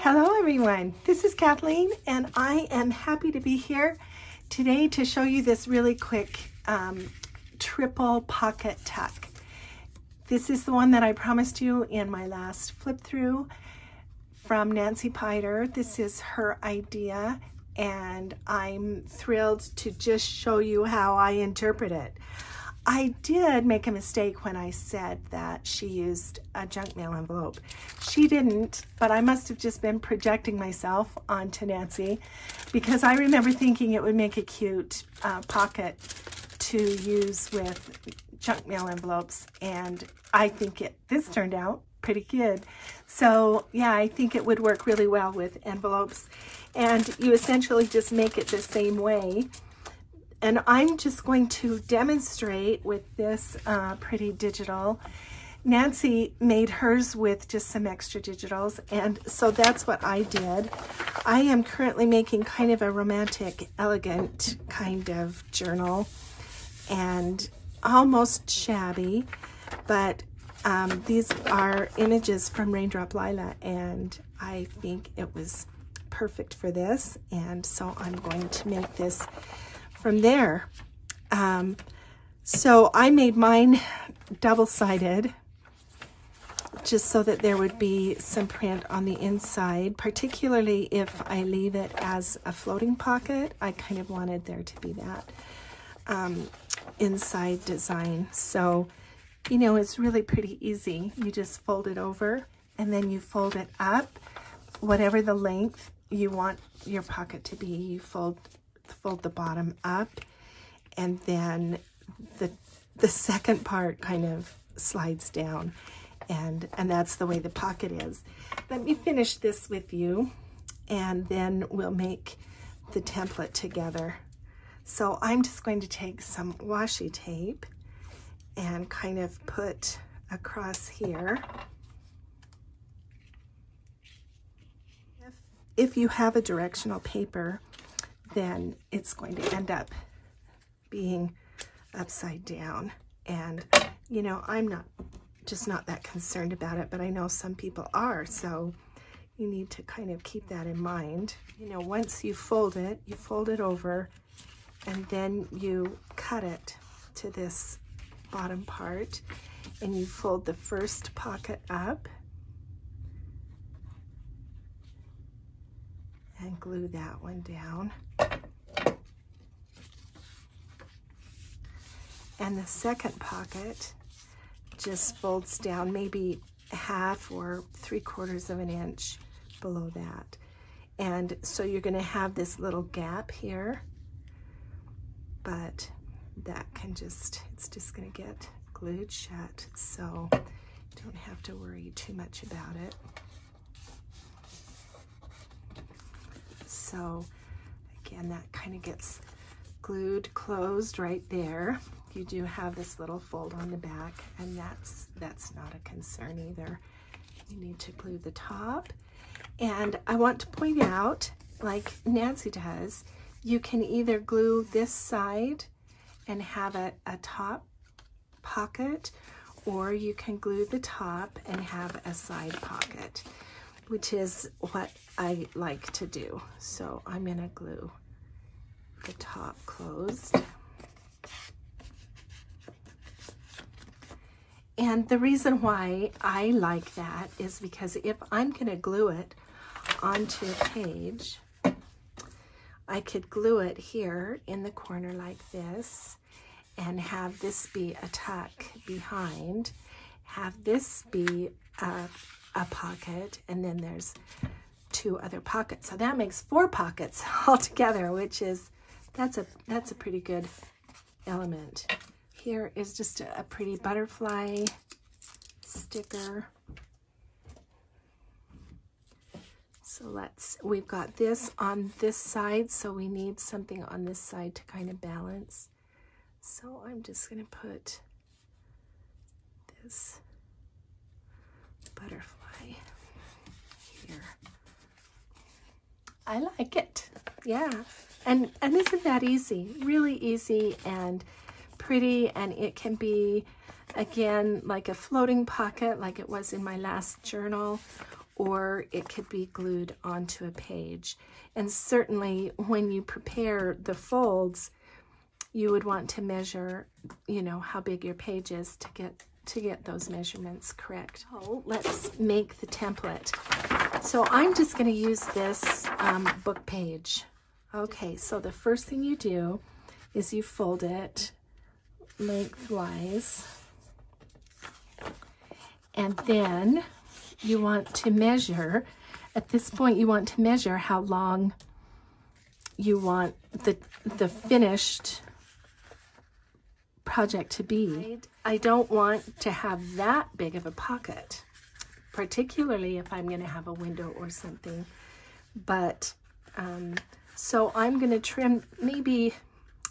Hello everyone, this is Kathleen and I am happy to be here today to show you this really quick triple pocket tuck. This is the one that I promised you in my last flip through from Nancy Piter. This is her idea and I'm thrilled to just show you how I interpret it. I did make a mistake when I said that she used a junk mail envelope. She didn't, but I must have just been projecting myself onto Nancy because I remember thinking it would make a cute pocket to use with junk mail envelopes, and I think this turned out pretty good. So yeah, I think it would work really well with envelopes, and you essentially just make it the same way. And I'm just going to demonstrate with this pretty digital. Nancy made hers with just some extra digitals, and so that's what I did. I am currently making kind of a romantic, elegant kind of journal, and almost shabby, but these are images from Raindrop Lila, and I think it was perfect for this, and so I'm going to make this from there. So I made mine double-sided just so that there would be some print on the inside, particularly if I leave it as a floating pocket. I kind of wanted there to be that inside design. So, you know, it's really pretty easy. You just fold it over and then you fold it up, whatever the length you want your pocket to be. You fold the bottom up, and then the second part kind of slides down, and that's the way the pocket is. Let me finish this with you, and then we'll make the template together. So I'm just going to take some washi tape and kind of put across here. If you have a directional paper, then it's going to end up being upside down. And, you know, I'm just not that concerned about it, but I know some people are, so you need to kind of keep that in mind. You know, once you fold it over, and then you cut it to this bottom part, and you fold the first pocket up, and glue that one down. And the second pocket just folds down maybe half or 3/4 of an inch below that. And so you're going to have this little gap here, but that it's just going to get glued shut, so you don't have to worry too much about it. So again, that kind of gets glued closed right there. You do have this little fold on the back, and that's not a concern either. You need to glue the top. And I want to point out, like Nancy does, you can either glue this side and have a top pocket, or you can glue the top and have a side pocket, which is what I like to do. So I'm gonna glue the top closed. And the reason why I like that is because if I'm gonna glue it onto a page, I could glue it here in the corner like this, and have this be a tuck behind, have this be a pocket, and then there's 2 other pockets. So that makes 4 pockets altogether, which is, that's a pretty good element. Here is just a pretty butterfly sticker. So we've got this on this side, so we need something on this side to kind of balance. So I'm just gonna put this butterfly here. I like it, yeah. And isn't that easy? Really easy and pretty, and it can be, again, like a floating pocket like it was in my last journal, or it could be glued onto a page. And certainly when you prepare the folds, you would want to measure, you know, how big your page is to get those measurements correct. So let's make the template. So I'm just going to use this book page. Okay, so the first thing you do is you fold it lengthwise, and then you want to measure, at this point you want to measure how long you want the finished project to be. I don't want to have that big of a pocket, particularly if I'm going to have a window or something. But so I'm going to trim maybe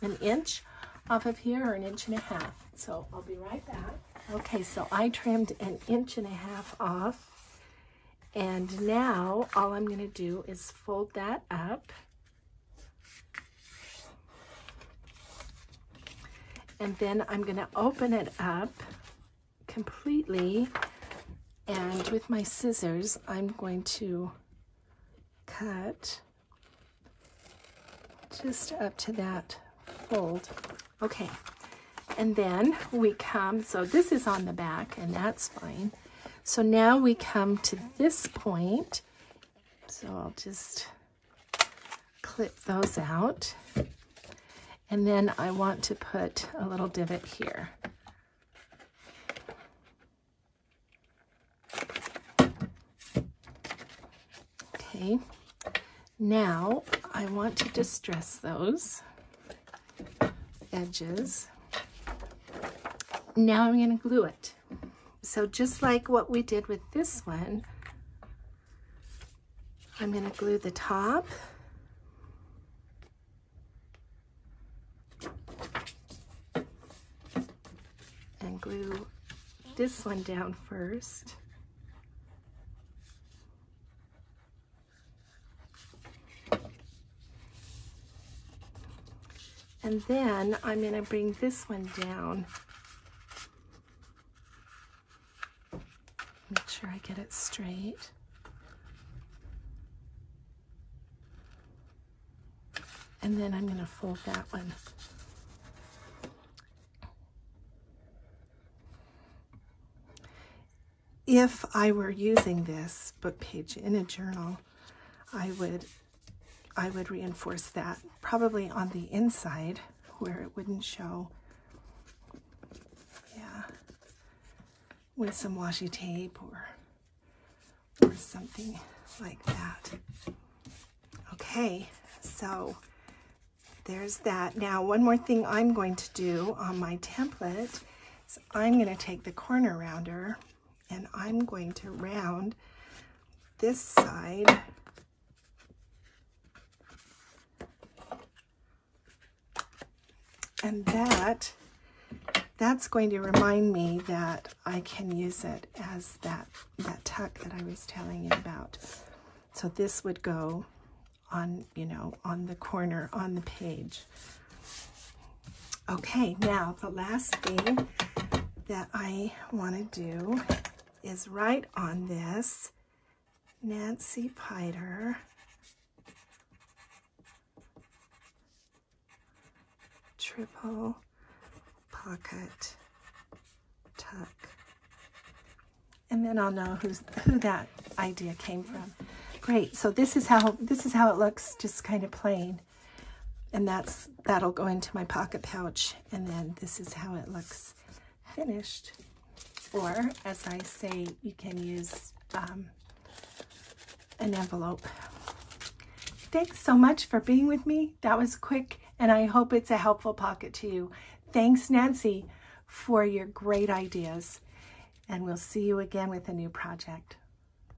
an inch off of here, or an inch and a half. So I'll be right back. Okay, so I trimmed an inch and a half off, and now all I'm going to do is fold that up. And then I'm going to open it up completely, and with my scissors I'm going to cut just up to that fold. Okay, and then we come, so this is on the back and that's fine. So now we come to this point, so I'll just clip those out. And then I want to put a little divot here. Okay, now I want to distress those edges. Now I'm going to glue it. So just like what we did with this one, I'm going to glue the top. And glue this one down first. And then I'm going to bring this one down. Make sure I get it straight. And then I'm going to fold that one. If I were using this book page in a journal, I would reinforce that probably on the inside where it wouldn't show. Yeah, with some washi tape or something like that. Okay, so there's that. Now, one more thing I'm going to do on my template is I'm going to take the corner rounder and I'm going to round this side and that's going to remind me that I can use it as that tuck that I was telling you about. So this would go on, you know, on the corner on the page. Okay, now the last thing that I want to do is write on this Nancy Pider triple pocket tuck, and then I'll know who that idea came from. Great. So this is how it looks, just kind of plain, and that'll go into my pocket pouch. And then this is how it looks finished. Or, as I say, you can use an envelope. Thanks so much for being with me. That was quick, and I hope it's a helpful pocket to you. Thanks, Nancy, for your great ideas, and we'll see you again with a new project.